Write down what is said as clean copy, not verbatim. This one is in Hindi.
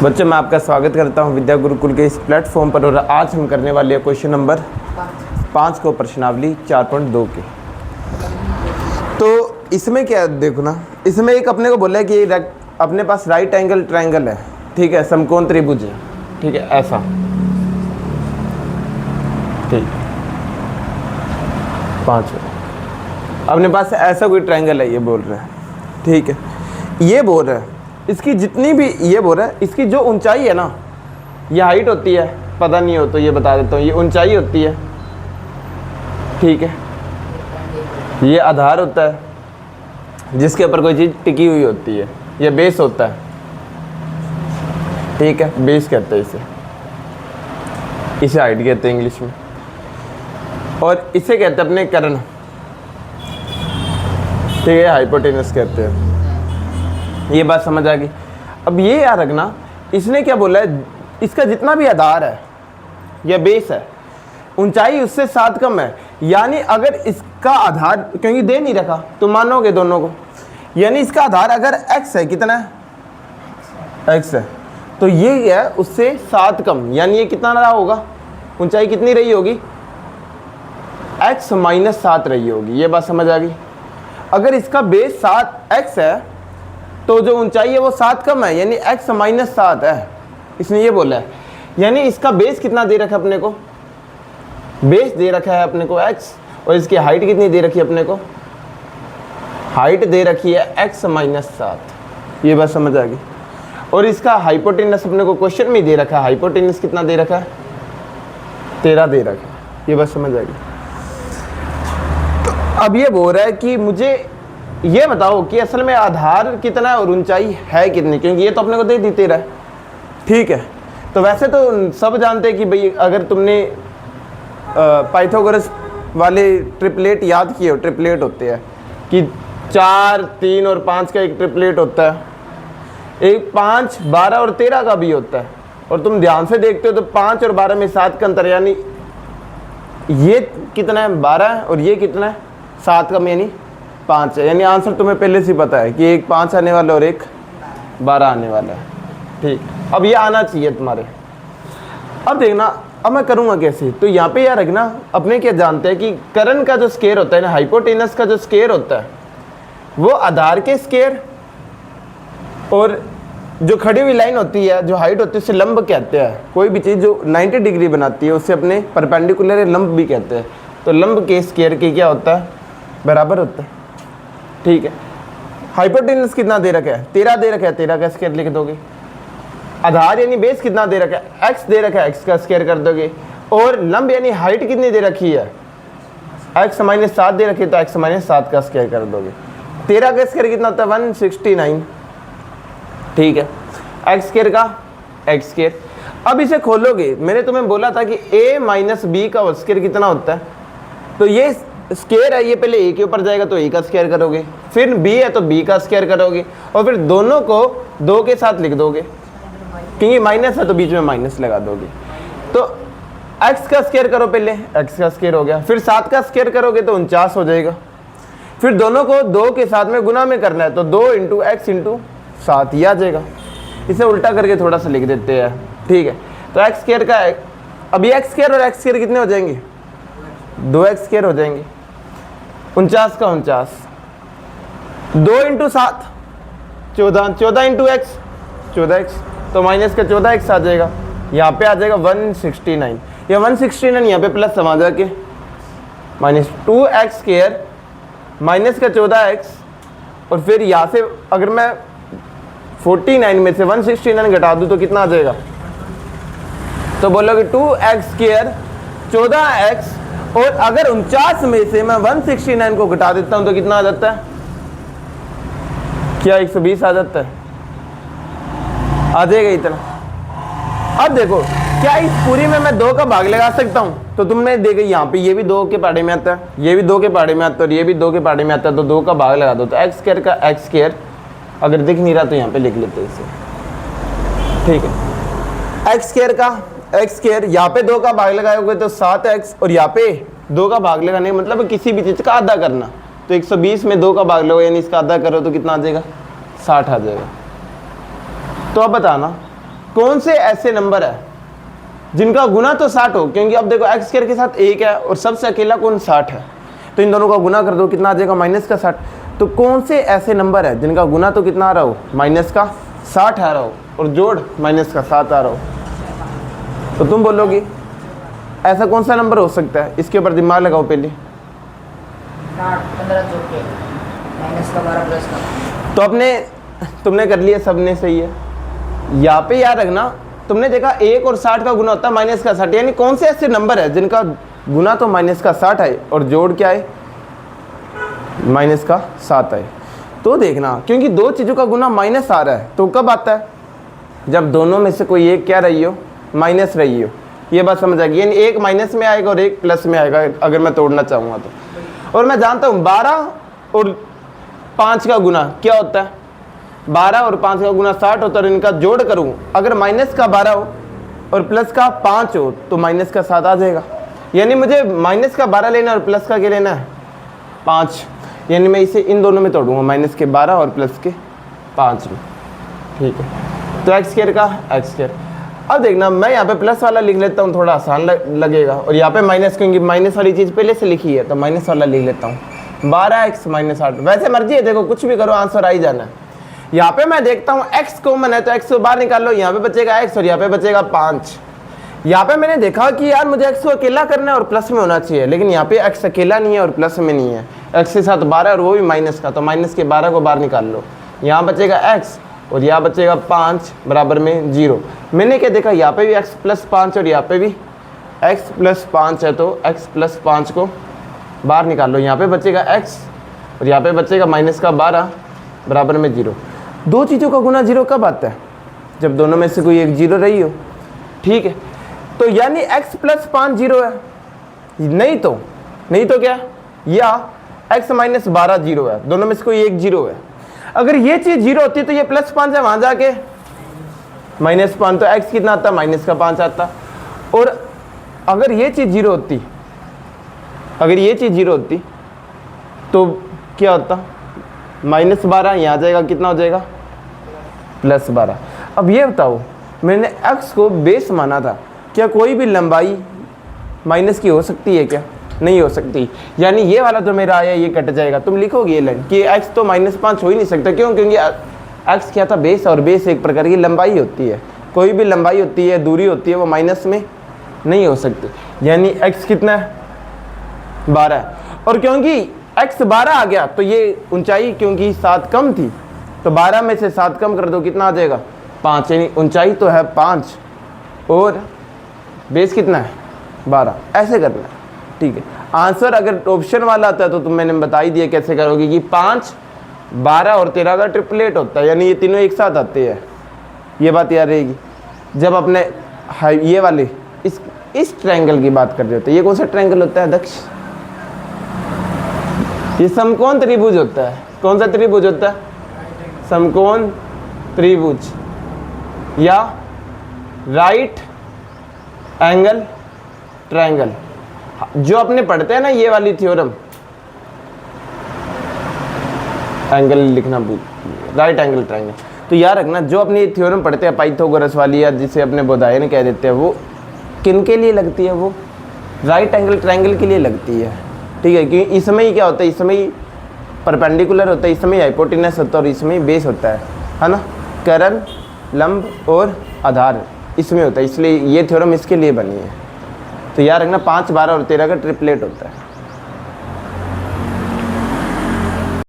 बच्चों मैं आपका स्वागत करता हूं विद्या गुरुकुल के इस प्लेटफॉर्म पर और आज हम करने वाले हैं क्वेश्चन नंबर 5 को प्रश्नावली 4.2 के। तो इसमें क्या देखो ना, इसमें एक अपने को बोला है कि अपने पास राइट एंगल ट्रायंगल है, ठीक है, समकोण त्रिभुज है, ठीक है, ऐसा, ठीक 5 अपने पास ऐसा कोई ट्रायंगल है, ये बोल रहा है, ठीक है, ये बोल रहा है इसकी जितनी भी, ये बोल रहा है इसकी जो ऊंचाई है ना, ये हाइट होती है, पता नहीं हो तो ये बता देता हूँ, ये ऊंचाई होती है, ठीक है, ये आधार होता है जिसके ऊपर कोई चीज़ टिकी हुई होती है, ये बेस होता है, ठीक है, बेस कहते हैं इसे हाइट कहते हैं इंग्लिश में, और इसे कहते हैं अपने कर्ण, ठीक है, हाइपोटेनस कहते हैं। ये बात समझ आ गई। अब ये याद रखना, इसने क्या बोला है, इसका जितना भी आधार है या बेस है, ऊंचाई उससे 7 कम है, यानी अगर इसका आधार, क्योंकि दे नहीं रखा तो मानोगे दोनों को, यानी इसका आधार अगर x है, कितना है, x है, तो ये है उससे 7 कम, यानी ये कितना रहा होगा, ऊंचाई कितनी रही होगी, x - 7 रही होगी। ये बात समझ आ गई। अगर इसका बेस 7x है तो जो ऊंचाई है वो 7 कम है, यानी x - 7 है, इसने ये बोला है, यानी इसका बेस कितना दे रखा है अपने को, बेस दे रखा है अपने को x, और इसकी हाइट कितनी दे रखी है अपने को, हाइट दे रखी है x - 7। ये बात समझ आ गई। और इसका हाइपोटेनस अपने को क्वेश्चन में दे रखा है, हाइपोटेनस कितना दे रखा है, 13 दे रखा है। ये बात समझ आ गई। तो अब ये बोल रहा है कि मुझे ये बताओ कि असल में आधार कितना है और ऊंचाई है कितनी, क्योंकि ये तो अपने को दे दी 13, ठीक है। तो वैसे तो सब जानते हैं कि भाई अगर तुमने पाइथागोरस वाले ट्रिपलेट याद किए हो, ट्रिपलेट होते हैं कि 4, 3 और 5 का एक ट्रिपलेट होता है, एक 5, 12 और 13 का भी होता है, और तुम ध्यान से देखते हो तो 5 और 12 में 7 का अंतर, यानी ये कितना है 12 है और ये कितना है 7 का, यानी 5 है, यानी आंसर तुम्हें पहले से पता है कि एक 5 आने वाला और एक 12 आने वाला है, ठीक। अब ये आना चाहिए तुम्हारे। अब देखना, अब मैं करूँगा कैसे, तो यहाँ पे यार रखना, अपने क्या जानते हैं कि कर्ण का जो स्क्वायर होता है ना, हाइपोटेनस का जो स्क्वायर होता है वो आधार के स्क्वायर, और जो खड़ी हुई लाइन होती है, जो हाइट होती है, उसे लंब कहते हैं। कोई भी चीज़ जो 90 डिग्री बनाती है उसे अपने परपेंडिकुलर लंब भी कहते हैं। तो लंब के स्क्वायर के क्या होता है, बराबर होता है, ठीक है। हाइपोटेनस कितना दे रखा है, 13 दे रखा है, 13 का स्क्वायर लिख दोगे। आधार यानी बेस कितना दे रखा है, x दे रखा है, x का स्क्वायर कर दोगे। और लंब यानी हाइट कितनी दे रखी है, x - 7 दे रखी है, तो x - 7 का स्क्वायर कर दोगे। 13 का स्क्वायर कितना होता है, 169, ठीक है, x स्क्वायर का x स्क्वायर। अब इसे खोलोगे, मैंने तुम्हें बोला था कि a - b का स्क्वायर कितना होता है, तो ये स्क्वायर है, ये पहले a के ऊपर जाएगा तो a का स्क्वायर करोगे, फिर b है तो b का स्क्वायर करोगे, और फिर दोनों को 2 के साथ लिख दोगे, क्योंकि माइनस है तो बीच में माइनस लगा दोगे। तो x का स्क्वायर करो, पहले x का स्क्वायर हो गया, फिर 7 का स्क्वायर करोगे तो 49 हो जाएगा, फिर दोनों को 2 के साथ में गुना में करना है, तो 2 × x × 7 ही आ जाएगा। इसे उल्टा करके थोड़ा सा लिख देते हैं, ठीक है। तो x स्क्वायर का, अब ये x स्क्वायर और x स्क्वायर कितने हो जाएंगे, 2x स्क्वायर हो जाएंगे, 49 का 49, 2 × 7 14, 14 × x 14x, तो माइनस का 14x आ जाएगा, यहाँ पे आ जाएगा 169, या 169 यहाँ पे प्लस समा जाके -2x स्क्वायर माइनस का 14x, और फिर यहाँ से अगर मैं 49 में से 169 घटा दूँ तो कितना आ जाएगा, तो बोलोगे 2x स्क्वायर 14x, और अगर 49 में से मैं 169 को घटा देता हूँ तो कितना आ जाता है, क्या 120 आ जाता है, आ जाएगा इतना। अब देखो, क्या इस पूरी में मैं 2 का भाग लगा सकता हूँ, तो तुमने देखा यहाँ पे ये भी 2 के पहाड़े में आता है, ये भी 2 के पहाड़े में आता है, और ये भी 2 के पहाड़े में आता है, तो 2 का भाग लगा दो, तो x स्क्वायर का x स्क्वायर, अगर दिख नहीं रहा तो यहाँ पे लिख लेते हैं इसे, ठीक है। x स्क्वायर का x स्क्वायर, यहाँ पे 2 का भाग लगाओगे तो 7x, और यहाँ पे 2 का भाग लगाने का मतलब किसी भी चीज़ का आधा करना, तो 120 में 2 का भाग लो, यानी इसका आधा करो तो कितना आ जाएगा 60 आ जाएगा। तो अब बताना कौन से ऐसे नंबर है जिनका गुना तो 60 हो, क्योंकि अब देखो एक्स स्क्वायर के साथ 1 है और सबसे अकेला कौन 60 है, तो इन दोनों का गुना कर दो, कितना आ जाएगा माइनस का 60। तो कौन से ऐसे नंबर है जिनका गुना तो कितना आ रहा हो माइनस का 60 आ रहा हो और जोड़ माइनस का 7 आ रहा हो। तो तुम बोलोगे ऐसा कौन सा नंबर हो सकता है, इसके ऊपर दिमाग लगाओ पहले। 15 जोड़ के माइनस का 12 प्लस का। तो तुमने कर लिया, सबने सही है। यहाँ पे याद रखना, तुमने देखा 1 और 60 का गुना होता है माइनस का 60, यानी कौन से ऐसे नंबर है जिनका गुना तो माइनस का 60 है और जोड़ क्या है माइनस का 7 है। तो देखना, क्योंकि दो चीज़ों का गुना माइनस आ रहा है तो कब आता है, जब दोनों में से कोई एक क्या रही हो माइनस रही हो। ये बात समझ आ गई, यानी एक माइनस में आएगा और एक प्लस में आएगा अगर मैं तोड़ना चाहूँगा तो। और मैं जानता हूँ 12 और 5 का गुना क्या होता है, 12 और 5 का गुना 60 होता है और इनका जोड़ करूँ अगर माइनस का 12 हो और प्लस का 5 हो तो माइनस का 7 आ जाएगा। यानी मुझे माइनस का 12 लेना और प्लस का क्या लेना है 5, यानी मैं इसे इन दोनों में तोड़ूंगा, माइनस के 12 और प्लस के 5 में। ठीक है, तो एक्स स्क्वायर का एक्स स्क्वायर। अब देखना मैं यहाँ पे प्लस वाला लिख लेता हूँ, थोड़ा आसान लगेगा, और यहाँ पे माइनस, क्योंकि माइनस वाली चीज़ पहले से लिखी है तो माइनस वाला लिख लेता हूँ। 12x माइनस 8, वैसे मर्जी है, देखो कुछ भी करो आंसर आ ही जाना है। यहाँ पे मैं देखता हूँ x कॉमन है तो x को बाहर निकाल लो, यहाँ पे बचेगा x और यहाँ पे बचेगा 5। यहाँ पे मैंने देखा कि यार मुझे x को अकेला करना है और प्लस में होना चाहिए, लेकिन यहाँ पे x अकेला नहीं है और प्लस में नहीं है, x के साथ 12 और वो भी माइनस का, तो माइनस के 12 को बाहर निकाल लो, यहाँ बचेगा x और यहाँ बचेगा 5 बराबर में 0। मैंने क्या देखा, यहाँ पे भी x प्लस 5 और यहाँ पे भी x प्लस 5 है, तो x प्लस 5 को बाहर निकाल लो, यहाँ पे बचेगा x और यहाँ पे बचेगा माइनस का 12 बराबर में 0। दो चीज़ों का गुना 0 कब आता है, जब दोनों में से कोई एक 0 रही हो। ठीक है, तो यानी x प्लस 5 0 है, नहीं तो क्या, या x माइनस 12 0 है, दोनों में से कोई एक 0 है। अगर ये चीज़ 0 होती तो ये प्लस 5 है, वहाँ जाके माइनस 5, तो x कितना आता माइनस का 5 आता। और अगर ये चीज़ 0 होती, तो क्या होता माइनस 12, यहाँ जाएगा कितना हो जाएगा प्लस 12। अब ये बताओ, मैंने x को बेस माना था, क्या कोई भी लंबाई माइनस की हो सकती है क्या, नहीं हो सकती, यानी ये वाला जो मेरा आया ये कट जाएगा। तुम लिखोगे ये लाइन कि x तो माइनस 5 हो ही नहीं सकता, क्यों, क्योंकि x क्या था बेस, और बेस एक प्रकार की लंबाई होती है, कोई भी लंबाई होती है दूरी होती है वो माइनस में नहीं हो सकती, यानी x कितना है 12। और क्योंकि x 12 आ गया तो ये ऊंचाई क्योंकि 7 कम थी, तो 12 में से 7 कम कर दो, कितना आ जाएगा 5, यानी ऊंचाई तो है 5 और बेस कितना है 12। ऐसे करना है, ठीक है। आंसर अगर ऑप्शन वाला आता है तो मैंने बता ही दिया कैसे करोगे, कि 5, 12 और 13 का ट्रिपलेट होता है, यानी ये तीनों एक साथ आते हैं। ये बात याद रहेगी जब अपने ये वाले इस ट्रायंगल की बात कर रहे होते हैं। ये कौन सा ट्रायंगल होता है दक्ष, ये समकोण त्रिभुज होता है। कौन सा त्रिभुज होता है, समकोण त्रिभुज या राइट एंगल ट्रायंगल, जो अपने पढ़ते हैं ना ये वाली थ्योरम, एंगल लिखना भूल, राइट एंगल ट्रायंगल। तो याद रखना, जो अपनी ये थ्योरम पढ़ते हैं पाइथागोरस वाली, या जिसे अपने बोधायन कह देते हैं, वो किन के लिए लगती है, वो राइट एंगल ट्रायंगल के लिए लगती है। ठीक है, क्योंकि इसमें ही क्या होता है, इसमें ही परपेंडिकुलर होता है, इसमें हाइपोटेनस होता है और इसमें ही बेस होता है ना, कर्ण, लंब और आधार इसमें होता है, इसलिए ये थ्योरम इसके लिए बनी है। तो याद रखना 5, 12 और 13 का ट्रिपलेट होता है।